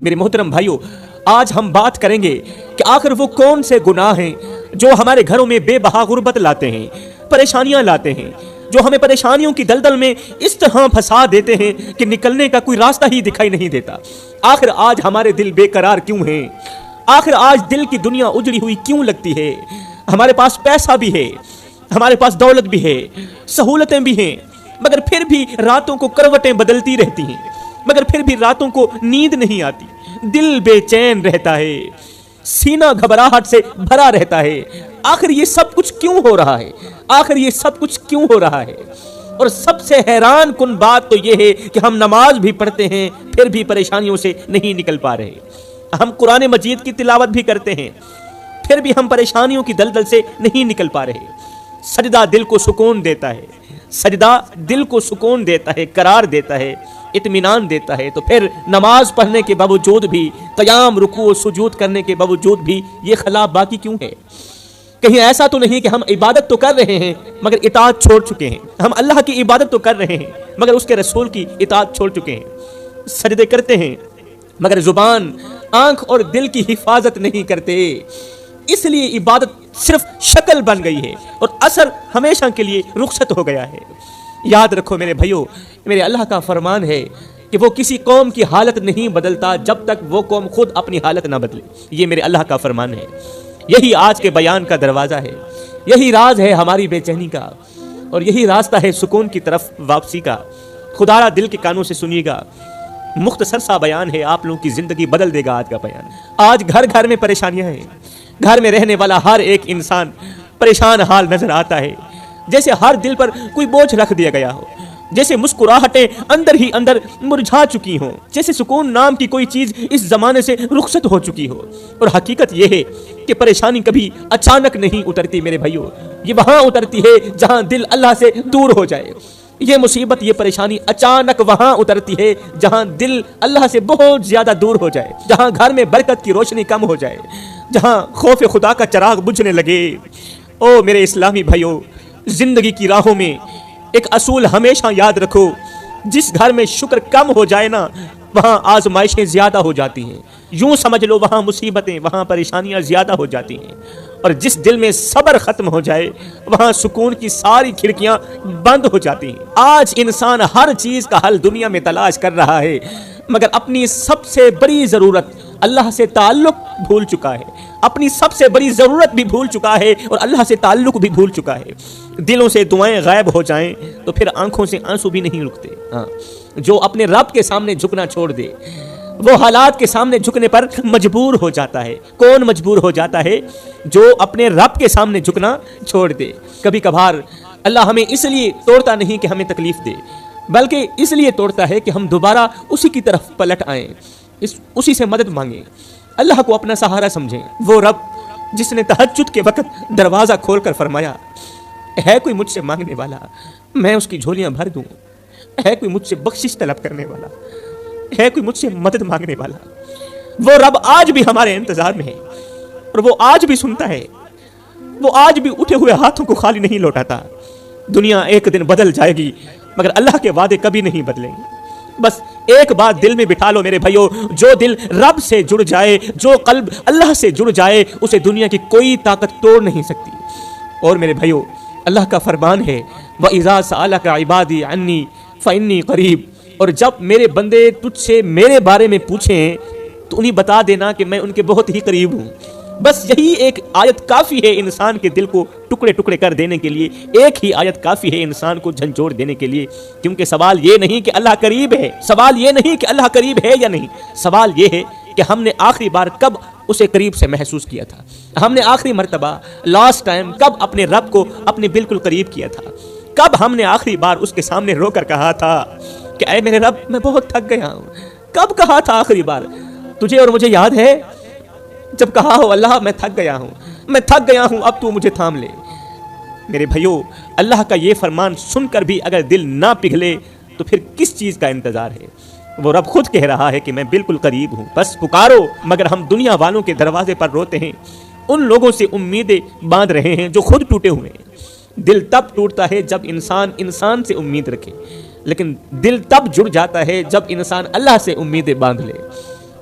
میرے محترم بھائیوں، آج ہم بات کریں گے کہ آخر وہ کون سے گناہ ہیں جو ہمارے گھروں میں بے بہا غربت لاتے ہیں، پریشانیاں لاتے ہیں، جو ہمیں پریشانیوں کی دلدل میں اس طرح پھنسا دیتے ہیں کہ نکلنے کا کوئی راستہ ہی دکھائی نہیں دیتا۔ آخر آج ہمارے دل بے قرار کیوں ہیں؟ آخر آج دل کی دنیا اجڑی ہوئی کیوں لگتی ہے؟ ہمارے پاس پیسہ بھی ہے، ہمارے پاس دولت بھی ہے، سہولتیں بھی ہیں، مگر پھر بھی راتوں کو کروٹیں بدلتی رہتی ہیں، مگر پھر بھی راتوں کو نیند نہیں آتی، دل بے چین رہتا ہے، سینہ گھبراہٹ سے بھرا رہتا ہے۔ آخر یہ سب کچھ کیوں ہو رہا ہے؟ آخر یہ سب کچھ کیوں ہو رہا ہے؟ اور سب سے حیران کن بات تو یہ ہے کہ ہم نماز بھی پڑھتے ہیں پھر بھی پریشانیوں سے نہیں نکل پا رہے، ہم قرآن مجید کی تلاوت بھی کرتے ہیں پھر بھی ہم پریشانیوں کی دلدل سے نہیں نکل پا رہے۔ سجدہ دل کو سکون دیتا ہے، سجدہ دل کو سکون دیتا ہے، قرار دیتا ہے، اطمینان دیتا ہے، تو پھر نماز پڑھنے کے باوجود بھی، قیام رکوع و سجود کرنے کے باوجود بھی یہ خلا باقی کیوں ہے؟ کہیں ایسا تو نہیں کہ ہم عبادت تو کر رہے ہیں مگر اطاعت چھوڑ چکے ہیں، ہم اللہ کی عبادت تو کر رہے ہیں مگر اس کے رسول کی اطاعت چھوڑ چکے ہیں، سجدے کرتے ہیں مگر زبان، آنکھ اور دل کی حفاظت نہیں کرتے، اس لیے عبادت صرف شکل بن گئی ہے اور اثر ہمیشہ کے لیے رخصت ہو گیا ہے۔ یاد رکھو میرے بھائیوں، میرے اللہ کا فرمان ہے کہ وہ کسی قوم کی حالت نہیں بدلتا جب تک وہ قوم خود اپنی حالت نہ بدلے، یہ میرے اللہ کا فرمان ہے۔ یہی آج کے بیان کا دروازہ ہے، یہی راز ہے ہماری بے چینی کا، اور یہی راستہ ہے سکون کی طرف واپسی کا۔ خدا را دل کے کانوں سے سنیے گا، مختصر سا بیان ہے، آپ لوگوں کی زندگی بدل دے گا آج کا بیان۔ آج گھر گھر میں پریشانیاں ہیں، گھر میں رہنے والا ہر ایک انسان پریشان حال نظر آتا ہے، جیسے ہر دل پر کوئی بوجھ رکھ دیا گیا ہو، جیسے مسکراہٹیں اندر ہی اندر مرجھا چکی ہوں، جیسے سکون نام کی کوئی چیز اس زمانے سے رخصت ہو چکی ہو۔ اور حقیقت یہ ہے کہ پریشانی کبھی اچانک نہیں اترتی میرے بھائیوں، یہ وہاں اترتی ہے جہاں دل اللہ سے دور ہو جائے۔ یہ مصیبت، یہ پریشانی اچانک وہاں اترتی ہے جہاں دل اللہ سے بہت زیادہ دور ہو جائے، جہاں گھر میں برکت کی روشنی کم ہو جائے، جہاں خوف خدا کا چراغ بجھنے لگے۔ او میرے اسلامی بھائیوں، زندگی کی راہوں میں ایک اصول ہمیشہ یاد رکھو، جس گھر میں شکر کم ہو جائے نا، وہاں آزمائشیں زیادہ ہو جاتی ہیں، یوں سمجھ لو وہاں مصیبتیں، وہاں پریشانیاں زیادہ ہو جاتی ہیں، اور جس دل میں صبر ختم ہو جائے وہاں سکون کی ساری کھڑکیاں بند ہو جاتی ہیں۔ آج انسان ہر چیز کا حل دنیا میں تلاش کر رہا ہے مگر اپنی سب سے بڑی ضرورت اللہ سے تعلق بھول چکا ہے، اپنی سب سے بڑی ضرورت بھی بھول چکا ہے اور اللہ سے تعلق بھی بھول چکا ہے۔ دلوں سے دعائیں غائب ہو جائیں تو پھر آنکھوں سے آنسو بھی نہیں رکتے۔ جو اپنے رب کے سامنے جھکنا چھوڑ دے وہ حالات کے سامنے جھکنے پر مجبور ہو جاتا ہے۔ کون مجبور ہو جاتا ہے؟ جو اپنے رب کے سامنے جھکنا چھوڑ دے۔ کبھی کبھار اللہ ہمیں اس لیے توڑتا نہیں کہ ہمیں تکلیف دے، بلکہ اس لیے توڑتا ہے کہ ہم دوبارہ اسی کی طرف پلٹ آئیں، اسی سے مدد مانگیں، اللہ کو اپنا سہارا سمجھیں۔ وہ رب جس نے تہجد کے وقت دروازہ کھول کر فرمایا، ہے کوئی مجھ سے مانگنے والا میں اس کی جھولیاں بھر دوں، ہے کوئی مجھ سے بخشش طلب کرنے والا، ہے کوئی مجھ سے مدد مانگنے والا، وہ رب آج بھی ہمارے انتظار میں ہے اور وہ آج بھی سنتا ہے، وہ آج بھی اٹھے ہوئے ہاتھوں کو خالی نہیں لوٹاتا۔ دنیا ایک دن بدل جائے گی مگر اللہ کے وعدے کبھی نہیں بدلیں گے۔ بس ایک بات دل میں بٹھا لو میرے بھائیوں، جو دل رب سے جڑ جائے، جو قلب اللہ سے جڑ جائے، اسے دنیا کی کوئی طاقت توڑ نہیں سکتی۔ اور میرے بھائیوں، اللہ کا فرمان ہے وَإِذَا سَأَلَكَ عِبَادِي عَنِّي فَإِنِّي قَرِيبٌ، اور جب میرے بندے تجھ سے میرے بارے میں پوچھیں تو انہیں بتا دینا کہ میں ان کے بہت ہی قریب ہوں۔ بس یہی ایک آیت کافی ہے انسان کے دل کو ٹکڑے ٹکڑے کر دینے کے لیے، ایک ہی آیت کافی ہے انسان کو جھنجھوڑ دینے کے لیے، کیونکہ سوال یہ نہیں کہ اللہ قریب ہے، سوال یہ نہیں کہ اللہ قریب ہے یا نہیں، سوال یہ ہے کہ ہم نے آخری بار کب اسے قریب سے محسوس کیا تھا، ہم نے آخری مرتبہ لاسٹ ٹائم کب اپنے رب کو اپنے بالکل قریب کیا تھا، کب ہم نے آخری بار اس کے سامنے رو کر کہا تھا کہ اے میرے رب میں بہت تھک گیا ہوں، کب کہا تھا آخری بار؟ تجھے اور مجھے یاد ہے جب کہا ہو اللہ میں تھک گیا ہوں، میں تھک گیا ہوں، اب تو مجھے تھام لے۔ میرے بھائیوں، اللہ کا یہ فرمان سن کر بھی اگر دل نہ پگھلے تو پھر کس چیز کا انتظار ہے؟ وہ رب خود کہہ رہا ہے کہ میں بالکل قریب ہوں، بس پکارو۔ مگر ہم دنیا والوں کے دروازے پر روتے ہیں، ان لوگوں سے امیدیں باندھ رہے ہیں جو خود ٹوٹے ہوئے ہیں۔ دل تب ٹوٹتا ہے جب انسان سے امید رکھے، لیکن دل تب جڑ جاتا ہے جب انسان اللہ سے امیدیں باندھ لے۔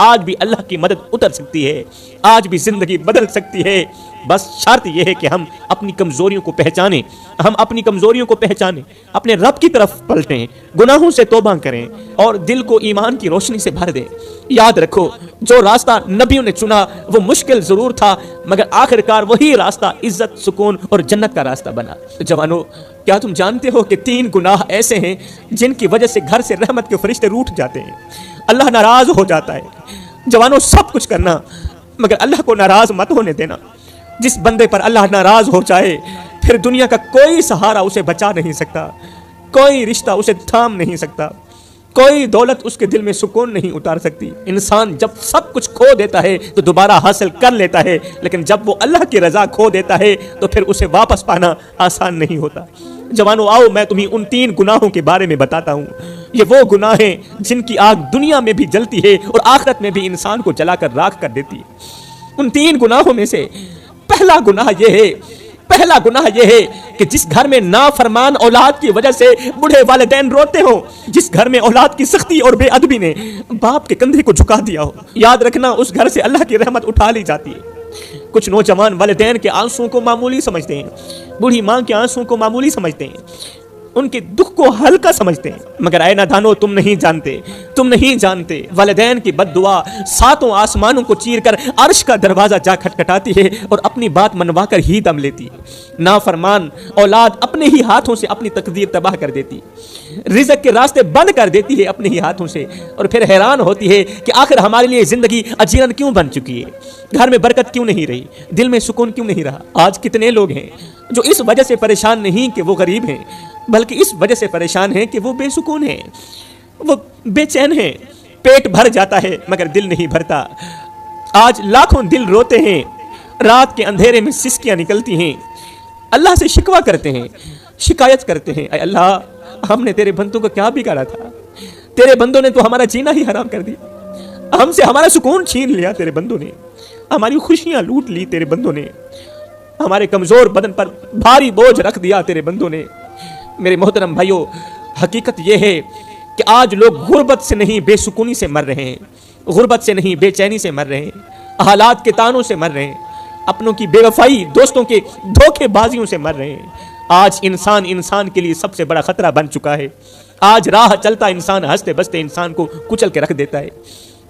آج بھی اللہ کی مدد اتر سکتی ہے، آج بھی زندگی بدل سکتی ہے۔ بس شرط یہ ہے کہ ہم اپنی کمزوریوں کو پہچانیں، ہم اپنی کمزوریوں کو پہچانیں، اپنے رب کی طرف پلٹیں، گناہوں سے توبہ کریں اور دل کو ایمان کی روشنی سے بھر دیں۔ یاد رکھو، جو راستہ نبیوں نے چنا وہ مشکل ضرور تھا، مگر آخرکار وہی راستہ عزت، سکون اور جنت کا راستہ بنا۔ جوانو، کیا تم جانتے ہو کہ 3 گناہ ایسے ہیں جن کی وجہ سے گھر سے رحمت کے فرشتے روٹھ جاتے ہیں، اللہ ناراض ہو جاتا ہے۔ جوانو، سب کچھ کرنا مگر اللہ کو ناراض مت ہونے دینا۔ جس بندے پر اللہ ناراض ہو جائے پھر دنیا کا کوئی سہارا اسے بچا نہیں سکتا، کوئی رشتہ اسے تھام نہیں سکتا، کوئی دولت اس کے دل میں سکون نہیں اتار سکتی۔ انسان جب سب کچھ کھو دیتا ہے تو دوبارہ حاصل کر لیتا ہے، لیکن جب وہ اللہ کی رضا کھو دیتا ہے تو پھر اسے واپس پانا آسان نہیں ہوتا۔ جوانو، آؤ میں تمہیں ان 3 گناہوں کے بارے میں بتاتا ہوں۔ یہ وہ گناہ ہیں جن کی آگ دنیا میں بھی جلتی ہے اور آخرت میں بھی انسان کو جلا کر راکھ کر دیتی ہے۔ ان 3 گناہوں میں سے پہلا گناہ یہ ہے کہ جس گھر میں نافرمان اولاد کی وجہ سے بوڑھے والدین روتے ہوں، جس گھر میں اولاد کی سختی اور بے ادبی نے باپ کے کندھے کو جھکا دیا ہو، یاد رکھنا اس گھر سے اللہ کی رحمت اٹھا لی جاتی ہے۔ کچھ نوجوان والدین کے آنسوں کو معمولی سمجھتے ہیں، بوڑھی ماں کے آنسوں کو معمولی سمجھتے ہیں، ان کے دکھ کو ہلکا سمجھتے ہیں، مگر اے نادانو، تم نہیں جانتے والدین کی بد دعا 7 آسمانوں کو چیر کر عرش کا دروازہ جا کھٹکھٹاتی ہے اور اپنی بات منوا کر ہی دم لیتی ہے۔ نافرمان اولاد اپنے ہی ہاتھوں سے اپنی تقدیر تباہ کر دیتی، رزق کے راستے بند کر دیتی ہے اپنے ہی ہاتھوں سے، اور پھر حیران ہوتی ہے کہ آخر ہمارے لیے زندگی اجیرن کیوں بن چکی ہے، گھر میں برکت کیوں نہیں رہی، دل میں سکون کیوں نہیں رہا۔ آج کتنے لوگ ہیں جو اس وجہ سے پریشان نہیں کہ وہ غریب ہیں، بلکہ اس وجہ سے پریشان ہیں کہ وہ بے سکون ہیں، وہ بے چین ہیں۔ پیٹ بھر جاتا ہے مگر دل نہیں بھرتا۔ آج لاکھوں دل روتے ہیں، رات کے اندھیرے میں سسکیاں نکلتی ہیں، اللہ سے شکوہ کرتے ہیں، شکایت کرتے ہیں، اے اللہ، ہم نے تیرے بندوں کو کیا بگاڑا تھا، تیرے بندوں نے تو ہمارا جینا ہی حرام کر دیا، ہم سے ہمارا سکون چھین لیا تیرے بندوں نے، ہماری خوشیاں لوٹ لی تیرے بندوں نے، ہمارے کمزور بدن پر بھاری بوجھ رکھ دیا تیرے بندوں نے۔ میرے محترم بھائیو، حقیقت یہ ہے کہ آج لوگ غربت سے نہیں بے سکونی سے مر رہے ہیں، غربت سے نہیں بے چینی سے مر رہے ہیں، حالات کے تانوں سے مر رہے ہیں، اپنوں کی بے وفائی، دوستوں کے دھوکے بازیوں سے مر رہے ہیں۔ آج انسان کے لیے سب سے بڑا خطرہ بن چکا ہے۔ آج راہ چلتا انسان ہنستے بستے انسان کو کچل کے رکھ دیتا ہے۔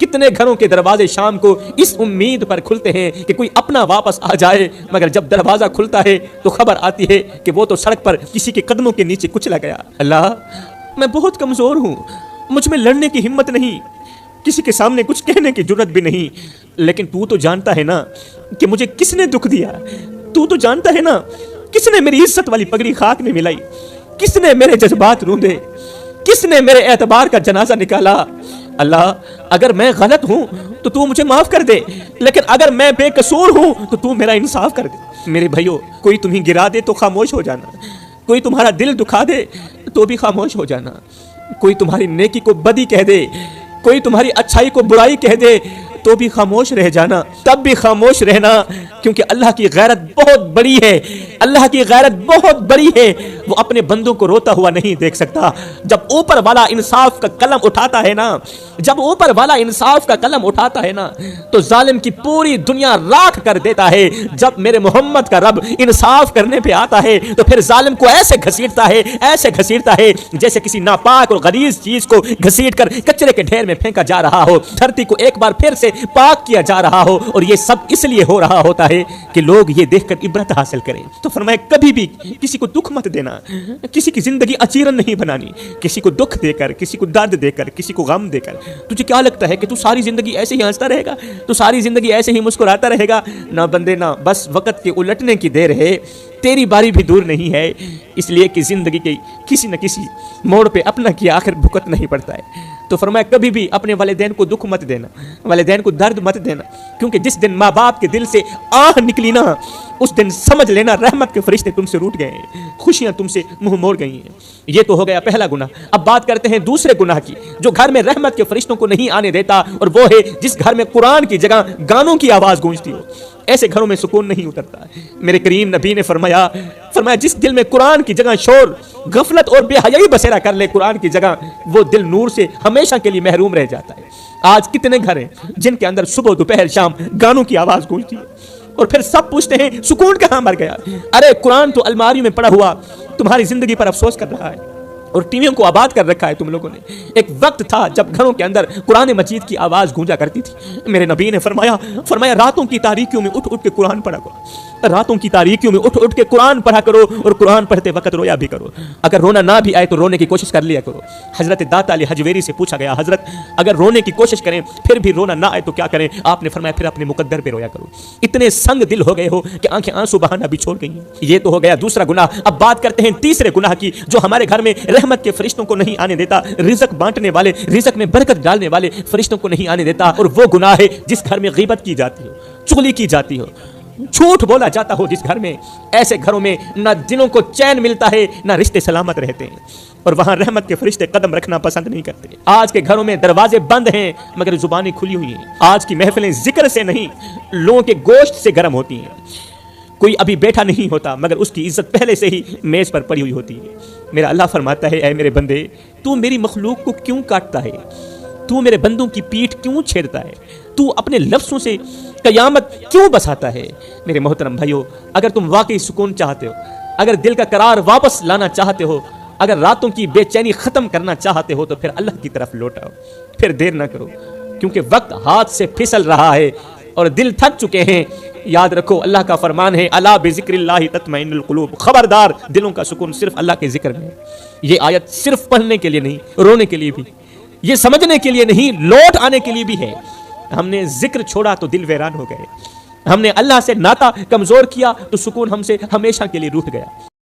کتنے گھروں کے دروازے شام کو اس امید پر کھلتے ہیں کہ کوئی اپنا واپس آ جائے، مگر جب دروازہ کھلتا ہے تو خبر آتی ہے کہ وہ تو سڑک پر کسی کے قدموں کے نیچے کچلا گیا۔ اللہ، میں بہت کمزور ہوں، مجھ میں لڑنے کی ہمت نہیں، کسی کے سامنے کچھ کہنے کی جرت بھی نہیں، لیکن تو تو جانتا ہے نا کہ مجھے کس نے دکھ دیا، تو تو جانتا ہے نا کس نے میری عزت والی پگڑی خاک میں ملائی، کس نے میرے جذبات روندے، کس نے میرے اعتبار کا جنازہ نکالا۔ اللہ، اگر میں غلط ہوں تو تو مجھے معاف کر دے، لیکن اگر میں بے قصور ہوں تو تو میرا انصاف کر دے۔ میرے بھائیو، کوئی تمہیں گرا دے تو خاموش ہو جانا، کوئی تمہارا دل دکھا دے تو بھی خاموش ہو جانا، کوئی تمہاری نیکی کو بدی کہہ دے، کوئی تمہاری اچھائی کو برائی کہہ دے تو بھی خاموش رہ جانا، تب بھی خاموش رہنا، کیونکہ اللہ کی غیرت بہت بڑی ہے، اللہ کی غیرت بہت بڑی ہے۔ وہ اپنے بندوں کو روتا ہوا نہیں دیکھ سکتا۔ جب اوپر والا انصاف کا قلم اٹھاتا ہے نا، جب اوپر والا انصاف کا قلم اٹھاتا ہے نا تو ظالم کی پوری دنیا راکھ کر دیتا ہے۔ جب میرے محمد کا رب انصاف کرنے پہ آتا ہے تو پھر ظالم کو ایسے گھسیٹتا ہے، ایسے گھسیٹتا ہے جیسے کسی ناپاک اور غلیظ چیز کو گھسیٹ کر کچرے کے ڈھیر میں پھینکا جا رہا ہو، دھرتی کو ایک بار پھر سے پاک کیا جا رہا ہو، اور یہ سب اس لیے ہو رہا ہوتا ہے کہ لوگ یہ دیکھ کر عبرت حاصل کریں۔ تو فرمایا، کبھی بھی کسی کو دکھ مت دینا، کسی کی زندگی اچیرن نہیں بنانی، کسی کو دکھ دے کر، کسی کو درد دے کر، کسی کو غم دے کر۔ تجھے کیا لگتا ہے کہ تو ساری زندگی ایسے ہی ہنستا رہے گا، تو ساری زندگی ایسے ہی مسکراتا رہے گا؟ نہ بندے نہ، بس وقت کے الٹنے کی دیر ہے، تیری باری بھی دور نہیں ہے، اس لیے کہ زندگی کے کسی نہ کسی موڑ پہ اپنا کی آخر بھگت نہیں پڑتا ہے۔ تو فرمایا، کبھی بھی اپنے والدین کو دکھ مت دینا، والدین کو درد مت دینا، کیونکہ جس دن ماں باپ کے دل سے آہ نکلی نا، اس دن سمجھ لینا رحمت کے فرشتے تم سے روٹ گئے ہیں، خوشیاں تم سے منہ موڑ گئی ہیں۔ یہ تو ہو گیا پہلا گناہ۔ اب بات کرتے ہیں دوسرے گناہ کی، جو گھر میں رحمت کے فرشتوں کو نہیں آنے دیتا، اور وہ ہے جس گھر میں قرآن کی جگہ گانوں کی آواز گونجتی ہو۔ ایسے گھروں میں سکون نہیں اترتا۔ میرے کریم نبی نے فرمایا جس دل میں قرآن کی جگہ شور، غفلت اور بے حیائی بسیرا کر لے قرآن کی جگہ، وہ دل نور سے ہمیشہ کے لیے محروم رہ جاتا ہے۔ آج کتنے گھر ہیں جن کے اندر صبح دوپہر شام گانوں کی آواز گونجتی ہے، اور پھر سب پوچھتے ہیں سکون کہاں مر گیا؟ ارے قرآن تو الماریوں میں پڑا ہوا تمہاری زندگی پر افسوس کر رہا ہے، اور ٹیویوں کو آباد کر رکھا ہے تم لوگوں نے۔ ایک وقت تھا جب گھروں کے اندر قرآن مجید کی آواز گونجا کرتی تھی۔ میرے نبی نے فرمایا راتوں کی تاریکیوں میں اٹھ اٹھ کے قرآن پڑھا کرو، راتوں کی تاریکیوں میں اٹھ اٹھ کے قرآن پڑھا کرو، اور قرآن پڑھتے وقت رویا بھی کرو۔ اگر رونا نہ بھی آئے تو رونے کی کوشش کر لیا کرو۔ حضرت داتا علی حجویری سے پوچھا گیا، حضرت اگر رونے کی کوشش کریں پھر بھی رونا نہ آئے تو کیا کریں؟ آپ نے فرمایا پھر اپنے مقدر پہ رویا کرو۔ اتنے سنگ دل ہو گئے ہو کہ آنکھیں آنسو بہانا بھی چھوڑ گئی ہیں۔ یہ تو ہو گیا دوسرا گناہ۔ اب بات کرتے ہیں تیسرے گناہ کی، جو ہمارے گھر میں رحمت کے فرشتوں کو نہیں آنے دیتا، رزق بانٹنے والے، رزق میں برکت ڈالنے والے فرشتوں کو نہیں آنے دیتا، اور وہ گناہ ہے جس گھر میں غیبت کی جاتی ہو، چغلی کی جاتی ہو، جھوٹ بولا جاتا ہو جس گھر میں۔ ایسے گھروں میں نہ دلوں کو چین ملتا ہے، نہ رشتے سلامت رہتے ہیں، اور وہاں رحمت کے فرشتے قدم رکھنا پسند نہیں کرتے۔ آج کے گھروں میں دروازے بند ہیں مگر زبانیں کھلی ہوئی ہیں۔ آج کی محفلیں ذکر سے نہیں، لوگوں کے گوشت سے گرم ہوتی ہیں۔ کوئی ابھی بیٹھا نہیں ہوتا مگر اس کی عزت پہلے سے ہی میز پر پڑی ہوئی ہوتی ہے۔ میرا اللہ فرماتا ہے، اے میرے بندے، تو میری مخلوق کو کیوں کاٹتا ہے؟ تو میرے بندوں کی پیٹھ کیوں چھیڑتا ہے؟ تو اپنے لفظوں سے قیامت کیوں بساتا ہے؟ میرے محترم بھائیو، اگر تم واقعی سکون چاہتے ہو، اگر دل کا قرار واپس لانا چاہتے ہو، اگر راتوں کی بے چینی ختم کرنا چاہتے ہو، تو پھر اللہ کی طرف لوٹاؤ، پھر دیر نہ کرو، کیونکہ وقت ہاتھ سے پھسل رہا ہے اور دل تھک چکے ہیں۔ یاد رکھو، اللہ کا فرمان ہے، الا بذکر اللہ تطمئن القلوب، خبردار، دلوں کا سکون صرف اللہ کے ذکر میں ہے۔ یہ آیت صرف پڑھنے کے لیے نہیں، رونے کے لیے بھی، یہ سمجھنے کے لیے نہیں، لوٹ آنے کے لیے بھی ہے۔ ہم نے ذکر چھوڑا تو دل ویران ہو گئے، ہم نے اللہ سے ناتا کمزور کیا تو سکون ہم سے ہمیشہ کے لیے روٹھ گیا۔